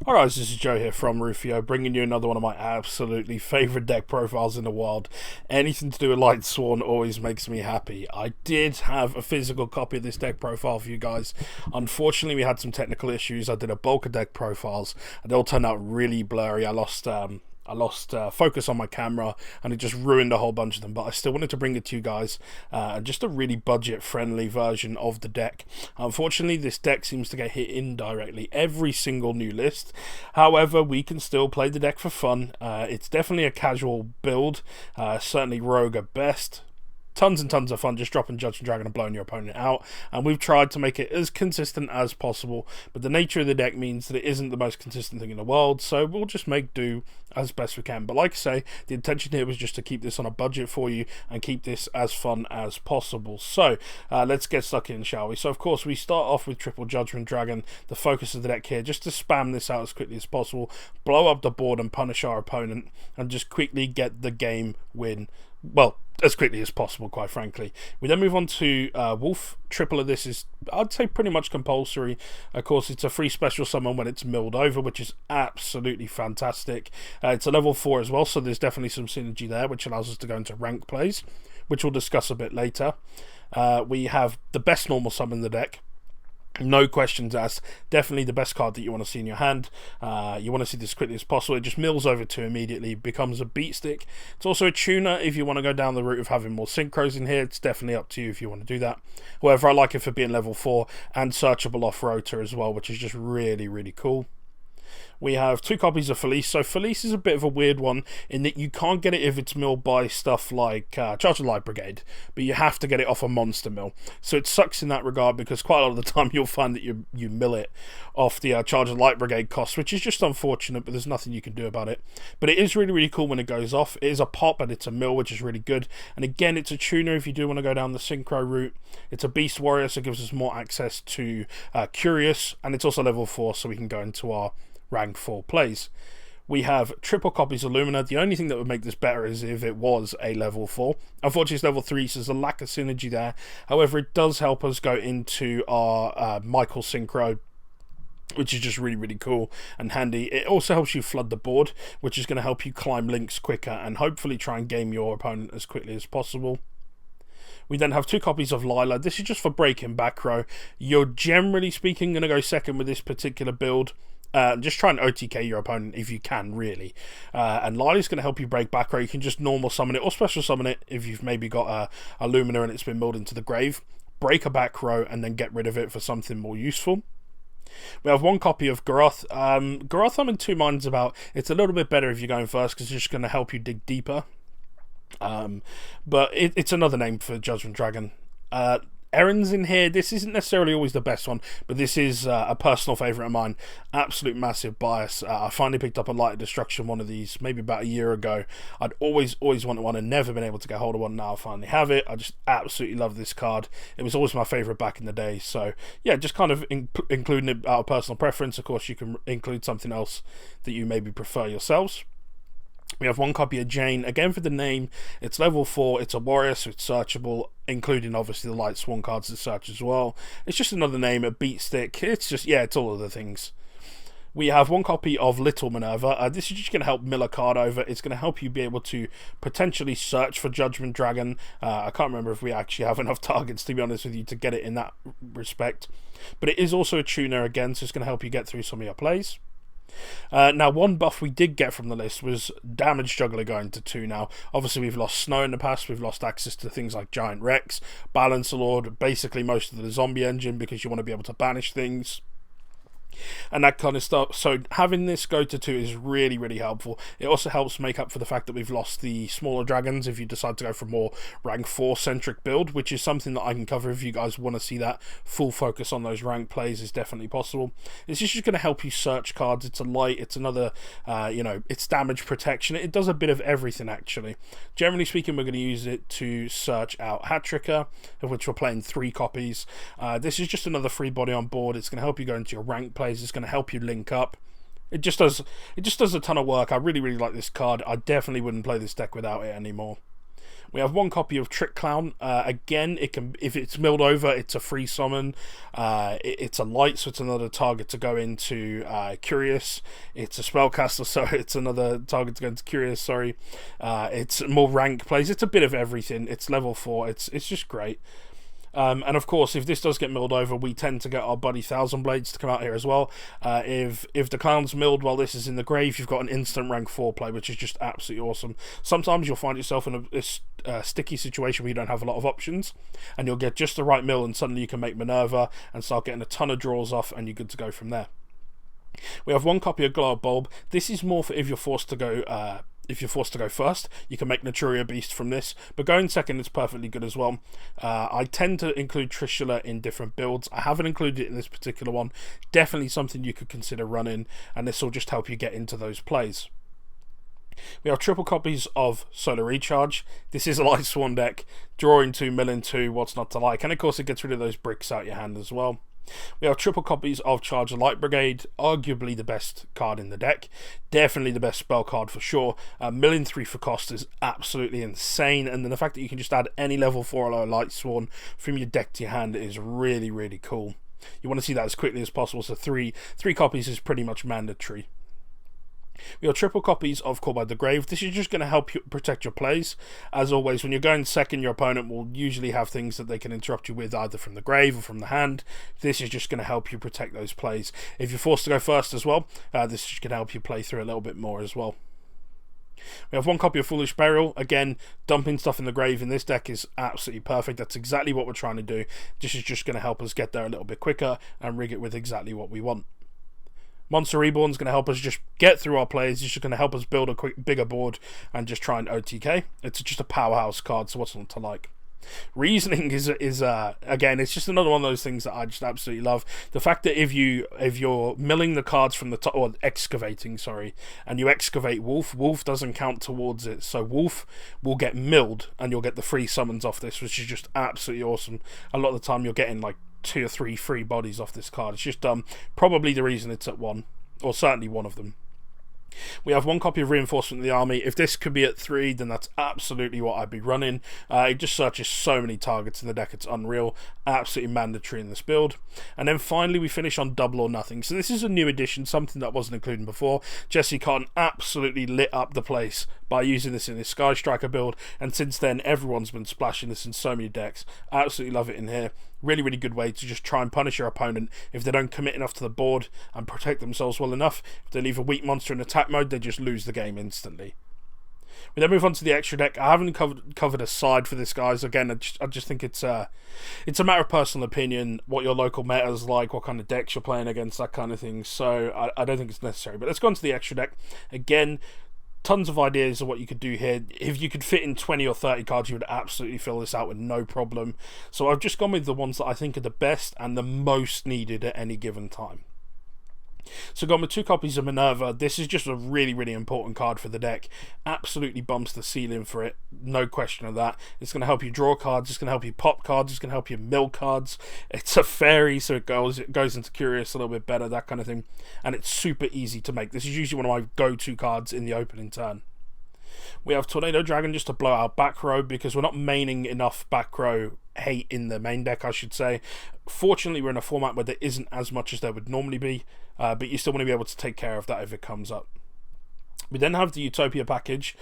Alright, this is Joe here from Rufio, bringing you another one of my absolutely favourite deck profiles in the world. Anything to do with Lightsworn always makes me happy. I did have a physical copy of this deck profile for you guys. Unfortunately, we had some technical issues. I did a bulk of deck profiles, and they all turned out really blurry. I lost focus on my camera, and it just ruined a whole bunch of them, but I still wanted to bring it to you guys, just a really budget friendly version of the deck. Unfortunately, this deck seems to get hit indirectly every single new list. However, we can still play the deck for fun. It's definitely a casual build, certainly rogue at best. Tons and tons of fun just dropping Judgement Dragon and blowing your opponent out, and we've tried to make it as consistent as possible, but the nature of the deck means that it isn't the most consistent thing in the world, so we'll just make do as best we can. But like I say, the intention here was just to keep this on a budget for you and keep this as fun as possible. So let's get stuck in, shall we? So of course we start off with triple Judgement Dragon, the focus of the deck here, just to spam this out as quickly as possible, blow up the board and punish our opponent, and just quickly get the game win. Well, as quickly as possible, quite frankly. We then move on to Wolf. Triple of this is, I'd say, pretty much compulsory. Of course, it's a free special summon when it's milled over, which is absolutely fantastic. It's a level 4 as well, so there's definitely some synergy there, which allows us to go into rank plays, which we'll discuss a bit later. We have the best normal summon in the deck. No questions asked. Definitely the best card that you want to see in your hand. You want to see this as quickly as possible. It just mills over 2 immediately, becomes a beat stick. It's also a tuner if you want to go down the route of having more synchros in here. It's definitely up to you if you want to do that. However, I like it for being level 4 and searchable off rotor as well, which is just really, really cool. We have 2 copies of Felice. So Felice is a bit of a weird one in that you can't get it if it's milled by stuff like Charge of Light Brigade, but you have to get it off a monster mill. So it sucks in that regard, because quite a lot of the time you'll find that you mill it off the Charge of Light Brigade cost, which is just unfortunate, but there's nothing you can do about it. But it is really, really cool when it goes off. It is a pop, and it's a mill, which is really good. And again, it's a tuner if you do want to go down the synchro route. It's a Beast Warrior, so it gives us more access to Curious, and it's also level 4, so we can go into our rank 4 plays. We have triple copies of Lumina. The only thing that would make this better is if it was a level 4. Unfortunately, it's level 3, so there's a lack of synergy there. However, it does help us go into our Michael Synchro, which is just really, really cool and handy. It also helps you flood the board, which is going to help you climb links quicker and hopefully try and game your opponent as quickly as possible. We then have 2 copies of Lila. This is just for breaking back row. You're generally speaking going to go second with this particular build. Just try and OTK your opponent if you can, really. And Lila's going to help you break back row. You can just normal summon it or special summon it if you've maybe got a Lumina and it's been milled into the grave. Break a back row and then get rid of it for something more useful. We have 1 copy of Garoth. Garoth I'm in 2 minds about. It's a little bit better if you're going first, because it's just going to help you dig deeper. But it's another name for Judgement Dragon. Erin's in here. This isn't necessarily always the best one, but this is a personal favourite of mine. Absolute massive bias. I finally picked up a Light of Destruction, one of these, maybe about a year ago. I'd always wanted one and never been able to get hold of one. Now I finally have it. I just absolutely love this card. It was always my favourite back in the day. So yeah, just kind of including it out of personal preference. Of course, you can include something else that you maybe prefer yourselves. We have 1 copy of Jane, again for the name. It's level 4, it's a warrior, so it's searchable, including obviously the Lightsworn cards that search as well. It's just another name, a beat stick. It's just, yeah, it's all of the things. We have 1 copy of Little Minerva. This is just going to help mill a card over. It's going to help you be able to potentially search for Judgement Dragon. I can't remember if we actually have enough targets, to be honest with you, to get it in that respect. But it is also a tuner again, so it's going to help you get through some of your plays. Now, 1 buff we did get from the list was Damage Juggler going to 2 now. Obviously, we've lost Snow in the past. We've lost access to things like Giant Rex, Balancer Lord, basically most of the zombie engine, because you want to be able to banish things and that kind of stuff. So having this go to 2 is really, really helpful. It also helps make up for the fact that we've lost the smaller dragons if you decide to go for a more rank 4 centric build, which is something that I can cover if you guys want to see that. Full focus on those rank plays is definitely possible. It's just going to help you search cards. It's a light, it's another it's damage protection. It does a bit of everything, actually. Generally speaking, we're going to use it to search out Hat-Tricker, of which we're playing 3 copies. This is just another free body on board. It's going to help you go into your rank plays. It's going to help you link up. It just does a ton of work. I really, really like this card. I definitely wouldn't play this deck without it anymore. We have one copy of Trick Clown. Again, it can, if it's milled over, it's a free summon. It's a light, so it's another target to go into Curious. It's a spellcaster, so it's another target to go into Curious. Sorry, it's more rank plays. It's a bit of everything. It's level 4. It's just great. And of course, if this does get milled over, we tend to get our buddy Thousand Blades to come out here as well. If the clown's milled while this is in the grave, you've got an instant rank 4 play, which is just absolutely awesome. Sometimes you'll find yourself in a sticky situation where you don't have a lot of options, and you'll get just the right mill, and suddenly you can make Minerva and start getting a ton of draws off, and you're good to go from there. We have one copy of Glow Bulb. This is more for if you're forced to go. If you're forced to go first, you can make Naturia Beast from this, but going second is perfectly good as well. I tend to include Trishula in different builds. I haven't included it in this particular one. Definitely something you could consider running, and this will just help you get into those plays. We have triple copies of Solar Recharge. This is a Lightsworn deck. Drawing 2, milling 2, what's not to like? And of course it gets rid of those bricks out your hand as well. We have triple copies of Charger Light Brigade, arguably the best card in the deck. Definitely the best spell card for sure. Milling 3 for cost is absolutely insane, and then the fact that you can just add any level 4 or lower Lightsworn from your deck to your hand is really, really cool. You want to see that as quickly as possible, so three copies is pretty much mandatory. We have triple copies of Call by the Grave. This is just going to help you protect your plays. As always, when you're going second, your opponent will usually have things that they can interrupt you with, either from the grave or from the hand. This is just going to help you protect those plays. If you're forced to go first as well, this is just going to help you play through a little bit more as well. We have one copy of Foolish Burial. Again, dumping stuff in the grave in this deck is absolutely perfect. That's exactly what we're trying to do. This is just going to help us get there a little bit quicker and rig it with exactly what we want. Monster Reborn is going to help us just get through our plays. It's just going to help us build a bigger board and just try and OTK. It's just a powerhouse card, so what's not to like? Reasoning is again, it's just another one of those things that I just absolutely love. The fact that if you're milling the cards from the top, or excavating, sorry, and you excavate Wolf doesn't count towards it. So Wolf will get milled, and you'll get the free summons off this, which is just absolutely awesome. A lot of the time, you're getting like 2 or 3 free bodies off this card. It's just probably the reason it's at 1, or certainly one of them. We have one copy of Reinforcement of the Army. If this could be at 3, then that's absolutely what I'd be running. It just searches so many targets in the deck, it's unreal. Absolutely mandatory in this build. And then finally we finish on Double or Nothing. So this is a new addition, something that wasn't included before. Jesse Cotton absolutely lit up the place by using this in his Sky Striker build, and since then everyone's been splashing this in so many decks. Absolutely love it in here. Really, really good way to just try and punish your opponent if they don't commit enough to the board and protect themselves well enough. If they leave a weak monster in attack mode, they just lose the game instantly. We then move on to the extra deck. I haven't covered a side for this, guys. Again, I just think it's a matter of personal opinion, what your local meta is like, what kind of decks you're playing against, that kind of thing. So I don't think it's necessary. But let's go on to the extra deck. Again, tons of ideas of what you could do here. If you could fit in 20 or 30 cards, you would absolutely fill this out with no problem. So I've just gone with the ones that I think are the best and the most needed at any given time. So gone with 2 copies of Minerva. This is just a really, really important card for the deck. Absolutely bumps the ceiling for it. No question of that. It's going to help you draw cards. It's going to help you pop cards. It's going to help you mill cards. It's a fairy, so it goes into Curious a little bit better, that kind of thing. And it's super easy to make. This is usually one of my go-to cards in the opening turn. We have Tornado Dragon just to blow out back row, because we're not maining enough back row hate in the main deck, I should say. Fortunately, we're in a format where there isn't as much as there would normally be, but you still want to be able to take care of that if it comes up. We then have the Utopia package,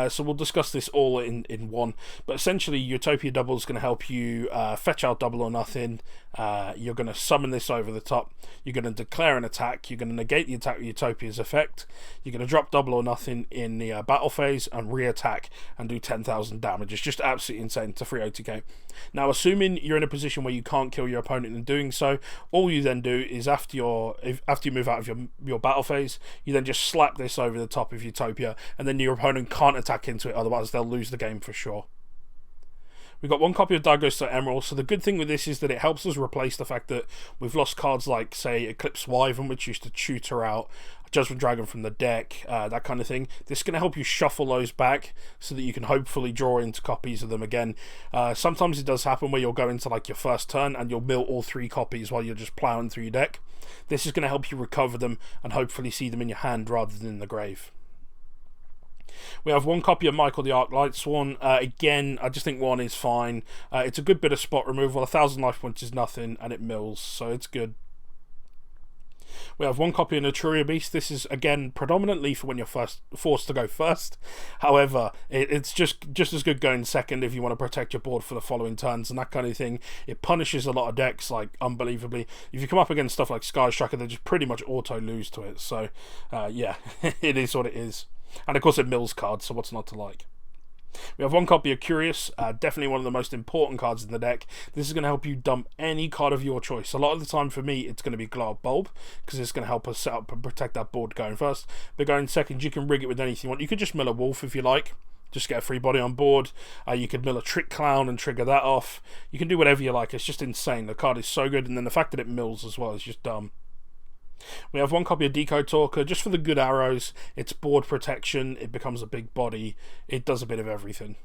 so we'll discuss this all in one, but essentially Utopia Double is going to help you fetch out Double or Nothing. You're going to summon this over the top, you're going to declare an attack, you're going to negate the attack with Utopia's effect, you're going to drop Double or Nothing in the battle phase and re-attack and do 10,000 damage. It's just absolutely insane. It's a free OTK. Now, assuming you're in a position where you can't kill your opponent in doing so, all you then do is after you move out of your battle phase, you then just slap this over the top of Utopia, and then your opponent can't attack into it, otherwise they'll lose the game for sure. We've got one copy of Dagosta Emerald, so the good thing with this is that it helps us replace the fact that we've lost cards like, say, Eclipse Wyvern, which used to tutor out Judgement Dragon from the deck, that kind of thing. This is going to help you shuffle those back so that you can hopefully draw into copies of them again. Sometimes it does happen where you'll go into like your first turn and you'll mill all 3 copies while you're just ploughing through your deck. This is going to help you recover them and hopefully see them in your hand rather than in the grave. We have one copy of Michael the Arc Lightsworn. Again, I just think one is fine. It's a good bit of spot removal. 1,000 life points is nothing, and it mills, so it's good. We have one copy of Utopia Beast. This is, again, predominantly for when you're forced to go first. However, it's just as good going second if you want to protect your board for the following turns and that kind of thing. It punishes a lot of decks, like, unbelievably. If you come up against stuff like Sky Striker, they just pretty much auto-lose to it. So, yeah, it is what it is. And, of course, it mills cards, so what's not to like? We have one copy of Curious, definitely one of the most important cards in the deck. This is going to help you dump any card of your choice. A lot of the time for me, it's going to be Glow Up Bulb, because it's going to help us set up and protect that board going first. But going second, you can rig it with anything you want. You could just mill a Wolf if you like, just get a free body on board. You could mill a Trick Clown and trigger that off. You can do whatever you like. It's just insane. The card is so good, and then the fact that it mills as well is just dumb. We have one copy of Decode Talker, just for the good arrows. It's board protection, it becomes a big body, it does a bit of everything.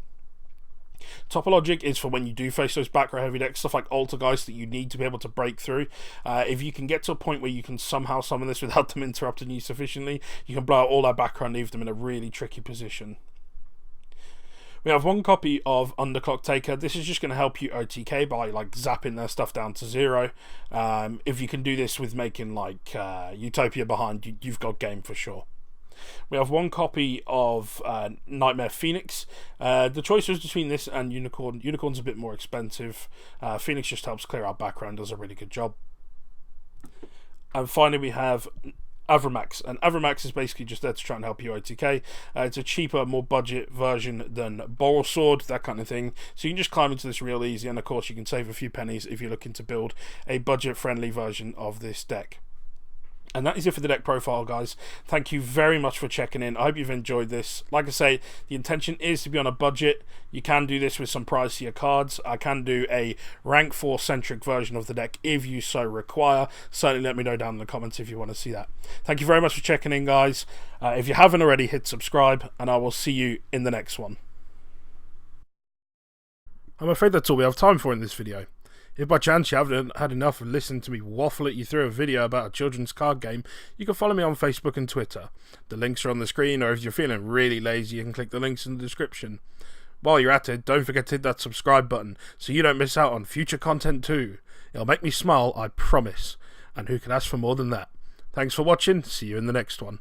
Topologic is for when you do face those back row heavy decks, stuff like Altergeist that you need to be able to break through. If you can get to a point where you can somehow summon this without them interrupting you sufficiently, you can blow out all that back row and leave them in a really tricky position. We have one copy of Underclock Taker. This is just going to help you OTK by like zapping their stuff down to 0. If you can do this with making like Utopia behind, you've got game for sure. We have one copy of Nightmare Phoenix. The choice was between this and Unicorn. Unicorn's a bit more expensive. Phoenix just helps clear out background, does a really good job. And finally we have Avramax, and Avramax is basically just there to try and help you OTK. It's a cheaper, more budget version than Boral Sword, that kind of thing. So you can just climb into this real easy, and of course you can save a few pennies if you're looking to build a budget-friendly version of this deck. And that is it for the deck profile, guys. Thank you very much for checking in. I hope you've enjoyed this. Like I say, the intention is to be on a budget. You can do this with some pricier cards. I can do a rank 4 centric version of the deck if you so require. Certainly let me know down in the comments if you want to see that. Thank you very much for checking in, guys. If you haven't already, hit subscribe, and I will see you in the next one. I'm afraid that's all we have time for in this video. If by chance you haven't had enough of listening to me waffle at you through a video about a children's card game, you can follow me on Facebook and Twitter. The links are on the screen, or if you're feeling really lazy, you can click the links in the description. While you're at it, don't forget to hit that subscribe button so you don't miss out on future content too. It'll make me smile, I promise. And who can ask for more than that? Thanks for watching, see you in the next one.